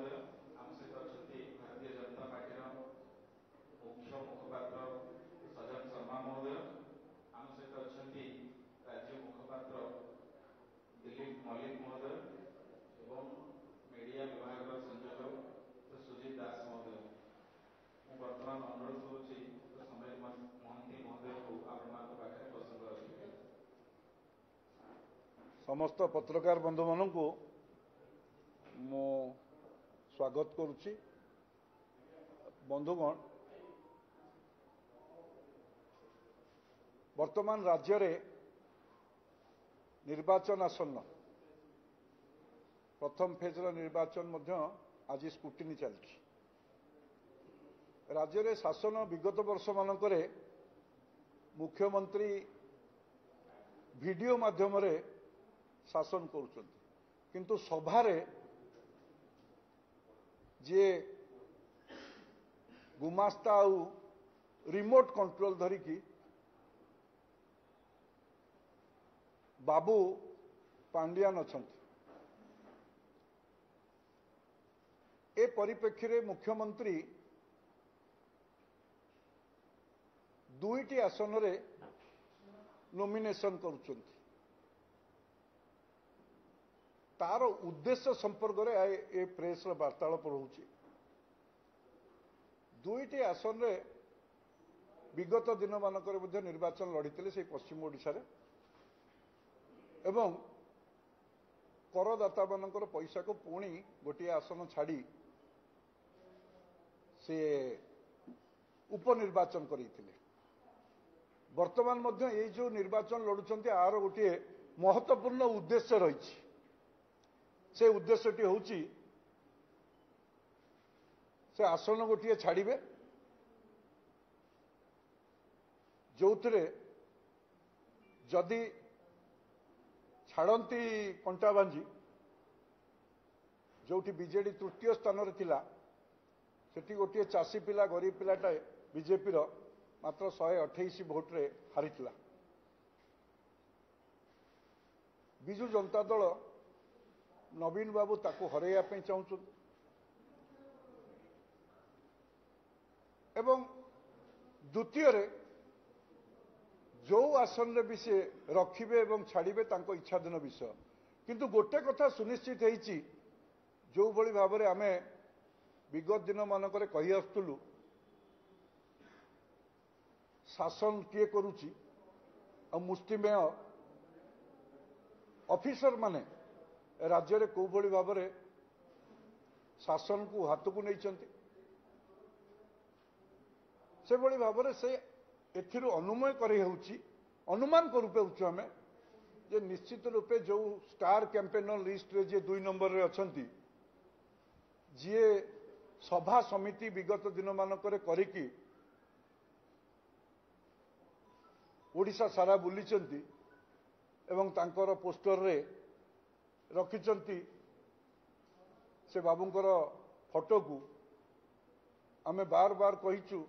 महोदय आम सहित अच्छा भारतीय जनता पार्टी मुख्य मुखपात्र सजन शर्मा महोदय आम सहित अच्छा राज्य मुखपात्र दिलीप मल्लिक महोदय एवं मीडिया विभाग संयोजक सुजीत दास महोदय मैं बर्तमान अनुरोध करुच्ची समीर महंती महोदय को आपण पाखे प्रसंग रखिए। समस्त पत्रकार बंधु मान को मु स्वागत करुच्ची। बंधुगण वर्तमान राज्य रे निर्वाचन आसन्न प्रथम फेज निर्वाचन आज स्क्रूटिनी चलती। राज्य रे शासन विगत वर्ष मानकरे मुख्यमंत्री वीडियो माध्यम रे शासन करुछंती, किंतु सभारे जे गुमास्ता आउ रिमोट कंट्रोल धरिकी बाबू पांडियान अछंती। ए परिप्रेक्षी रे मुख्यमंत्री दुईटी आसन रे नॉमिनेशन करुछंती। तार उद्देश्य संपर्क रे ए प्रेस वार्तालाप रहुछि। दुईटी आसन रे विगत दिन मानकर मध्य निर्वाचन लड़ीते से पश्चिम ओडिशा रे एवं करदाता मानकर पैसा को पुणी गोटे आसन छाड़ी से उपनिर्वाचन करते। वर्तमान मध्य ये जो निर्वाचन लड़ुचंती आर गोटे महत्वपूर्ण उद्देश्य रही। से उद्देश्यटी होची से आसन गोटे छाड़े जो जदि छाड़ती कंटाबांजी जो बीजेडी तृतीय स्थान रे थिला सेठी गोटे चाषी पिला गरीब पिलाटाए बीजेपी मात्र 128 भोट रे हारिथिला। बिजु जनता दल नवीन बाबू ताकू हरैया चाहूँ एवं द्वितीय जो आसन रे भी से रखिबे एवं छाड़िबे तांको इच्छाधीन विषय। किंतु गोटे कथा सुनिश्चित होईची जो भली भाव में आमे विगत दिन मानक कही आसुलु शासन किए करुची आ मुष्टिमेय ऑफिसर माने राज्य रे को भली भाव में शासन को हाथ को नहीं से भली भाव में से एथिरु अनुमय करे होउची अनुमान करू पाउछु आमे जे निश्चित रूपे जो स्टार कैंपेनर लिस्ट रे जे 2 नंबर रे अछंती जे सभा समिति विगत दिन मानकरे करिकी ओडिशा सारा बुलीचंती एवं तांकर पोस्टर रे रखिचंती से बाबूंकर फोटो को आमे बार बार कहिचु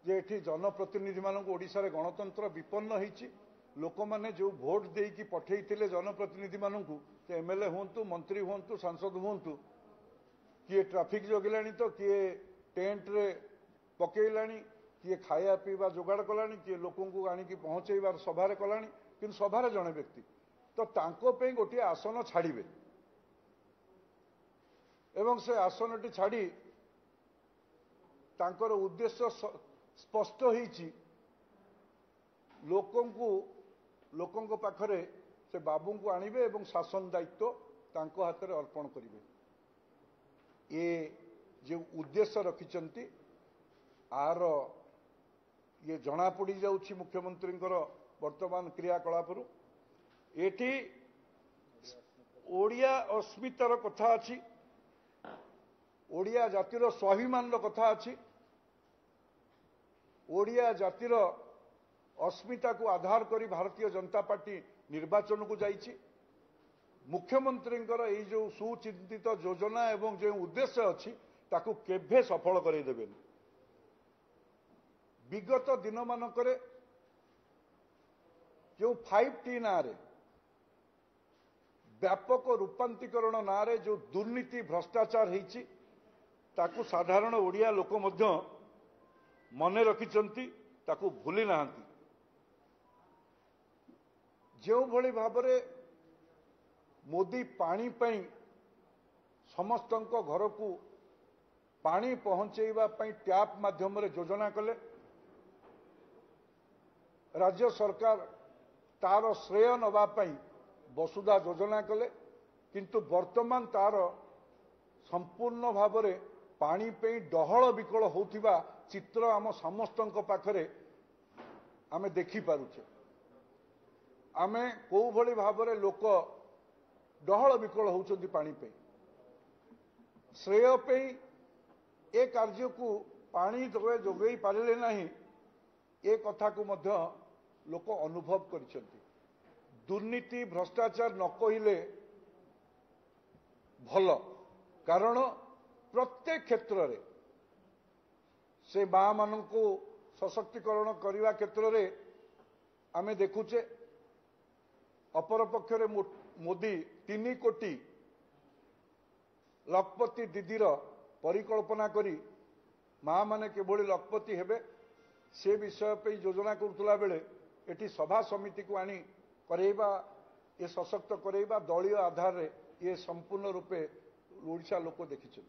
जे एठी जनप्रतिनिधि मानक ओडिशा रे गणतंत्र विपन्न होईची। लोक माने जो भोट देकी पठेइथिले जनप्रतिनिधि मानक एमएलए हुंतु मंत्री हुंतु सांसद हुंतु किए ट्रैफिक जगिलानी तो किए टेंट रे पकेइलानी किए खाया पीवा जोगाड़ कलानी किए लोकों को आनिकी पहुंचेबार सभारे कलानी किंतु सभारे जणे व्यक्ति तो तांको पे गोटे आसन छाड़िबे एवं से आसनटी छाड़ी तांकर उद्देश्य स्पष्ट होईची लोकों पाखरे से बाबू को आनिबे एवं शासन दायित्व तांको हाथ में अर्पण करिवे। ये जो उद्देश्य रखिचंती आर ये जना पड़ी जाउछि मुख्यमंत्री वर्तमान क्रियाकलाप एठी ओडिया अस्मितार कथा अछि ओडिया जातिर स्वाभिमान कथा अछि ओडिया जातिर अस्मिता को आधार करी भारतीय जनता पार्टी निर्वाचन को जाइछि। मुख्यमंत्री ये जो सुचिंतित योजना एवं जो उद्देश्य अच्छी ताकू केभे सफल करदेवे। विगत दिन मानकरे जो 5T ना व्यापक रूपांतरीकरण नारे जो दुर्नीति भ्रष्टाचार होईची ताकू साधारण ओडिया लोक मध्य मने रखिचंती ताकू भूली नाहंती। जो भली भाबरे मोदी पानी पई समस्तंको घर को पानी पहुंचेबा पई टैप माध्यम रे योजना कले राज्य सरकार तार श्रेय नवा पई वसुधा योजना कले किंतु वर्तमान तार संपूर्ण भावरे पानी पे डहल विकल होतिबा चित्र आम समस्तंक पाखरे आमे देखि पारुछे। आमे को भली भावरे लोक डहल विकल होउछंती पानी पे श्रेय पे ए कार्य को पानी जोगई पारे नहीं ए कथा को मध्य लोक अनुभव करिसेंती। दुर्नीति भ्रष्टाचार न कहिले भल कारण प्रत्येक क्षेत्र में से माँ मान को सशक्तिकरण करने क्षेत्र में आमे देखुचे अपर पक्षरे मोदी 3 कोटी लखपति दीदीर परिकल्पना करी माँ माने केभली लखपति हेबे से विषय पे योजना करुला बेले एटी सभा समिति को आनी करेबा ये सशक्त करेबा दलीय आधार रे ये संपूर्ण रूपे ओडिशा लोक देखिछन।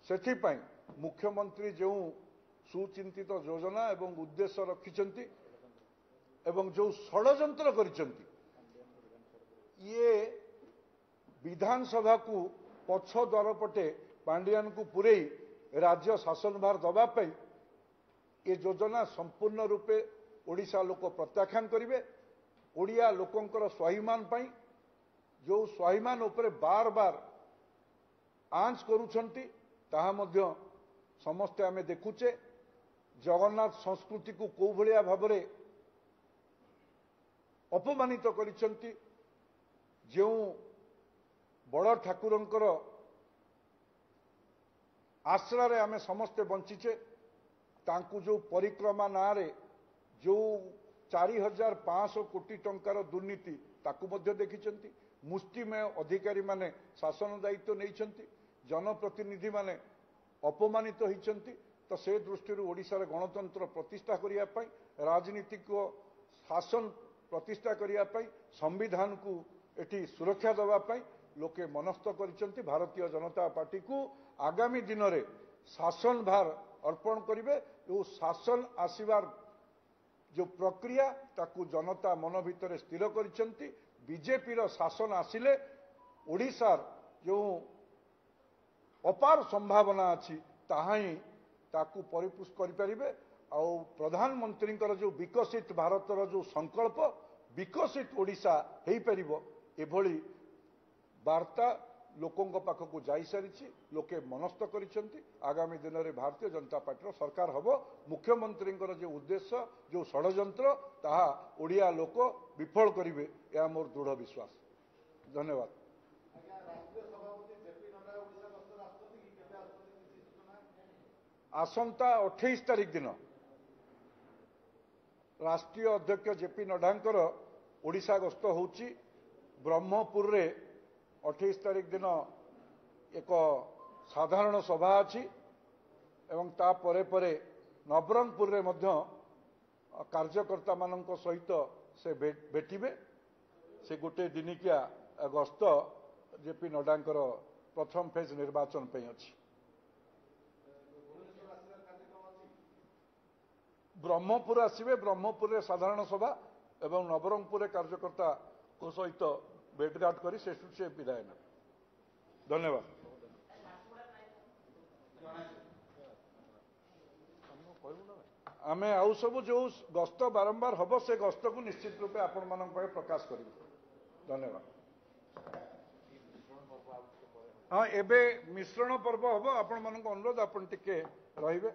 सेथिपाई मुख्यमंत्री जो सुचिंतित योजना एवं उद्देश्य रखिछंती एवं जो षड्यंत्र करिछंती ये विधानसभा को पछ द्वार पटे पांडियान को पुरई राज्य शासन भार दबा पई ये योजना संपूर्ण रूपे ओडिशा लोक प्रत्याख्यान करिवे। ओडिया लोकंकर स्वाभिमान पाई जो स्वाभिमान उपरे बार बार आंच करुछंती ताहा मध्य समस्ते आमे देखुचे। जगन्नाथ संस्कृति को को भलिया भाबरे अपमानित करिछंती जो बड़ ठाकुरंकर आश्रा रे आमे समस्ते बंचीचे तांकु जो परिक्रमा नारे जो 4500 कोटी टंकार दुर्नीति ताकू मध्य देखिछंती। मुष्टिमेय अधिकारी माने शासन दायित्व नैछंती जनप्रतिनिधि माने अपमानित होइछंती। तो से दृष्टि ओडिशार गणतंत्र प्रतिष्ठा करिया पई राजनीतिक शासन प्रतिष्ठा करिया पई संविधान को एटी सुरक्षा देवा पई लोके मनस्थ करिछंती। भारतीय जनता पार्टी को आगामी दिन में शासन भार अर्पण करिवे। जो शासन आसीबार जो प्रक्रिया ताकू जनता मन भितर स्थिर करिछंती। बीजेपी रो शासन आसिले ओडिशार जो अपार संभावना अछि ताहा ही ताकू परिपुष्ट करि परिबे। आ प्रधानमंत्री जो विकसित भारतर जो संकल्प विकसित ओडिशा हेई परिबो एभली वार्ता लोकों पाखक जाई सारी लोके मनस्थ करिसेंती। आगामी दिन में भारतीय जनता पार्टी सरकार हबो। मुख्यमंत्री जो उद्देश्य जो षड्यंत्र ताहा ओडिया लोक विफल करिवे या मोर दृढ़ विश्वास। धन्यवाद। आसंता 28 तारिख दिन राष्ट्रीय अध्यक्ष जेपी नड्डांकर ओडिशा गस्त होउची। ब्रह्मपुर रे 28 तारिख दिन एक साधारण सभा अच्छी एवं ता परे परे नवरंगपुर रे मध्य कार्यकर्ता मानक सहित से भेटिबे। से गोटे दिनिकिया गस्त जेपी नड्डांकर प्रथम फेज निर्वाचन पे अछि। ब्रह्मपुर आसवे ब्रह्मपुर रे साधारण सभा एवं नवरंगपुर रे कार्यकर्ता को सहित भेटघाट करी से विदाय ने। धन्यवाद। आमे आउ सब जो गस्त बारंबार हम से गस्त को निश्चित रूपे आपण मान प्रकाश करूँ। धन्यवाद। हाँ एबे मिश्रण पर्व हम आपण मान अनुरोध आपण टिके रहिबे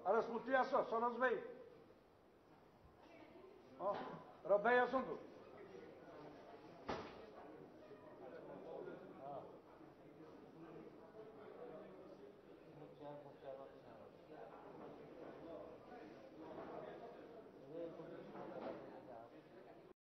अरे स्मृति आस सरोज भाई हाँ रफ भाई आसतु।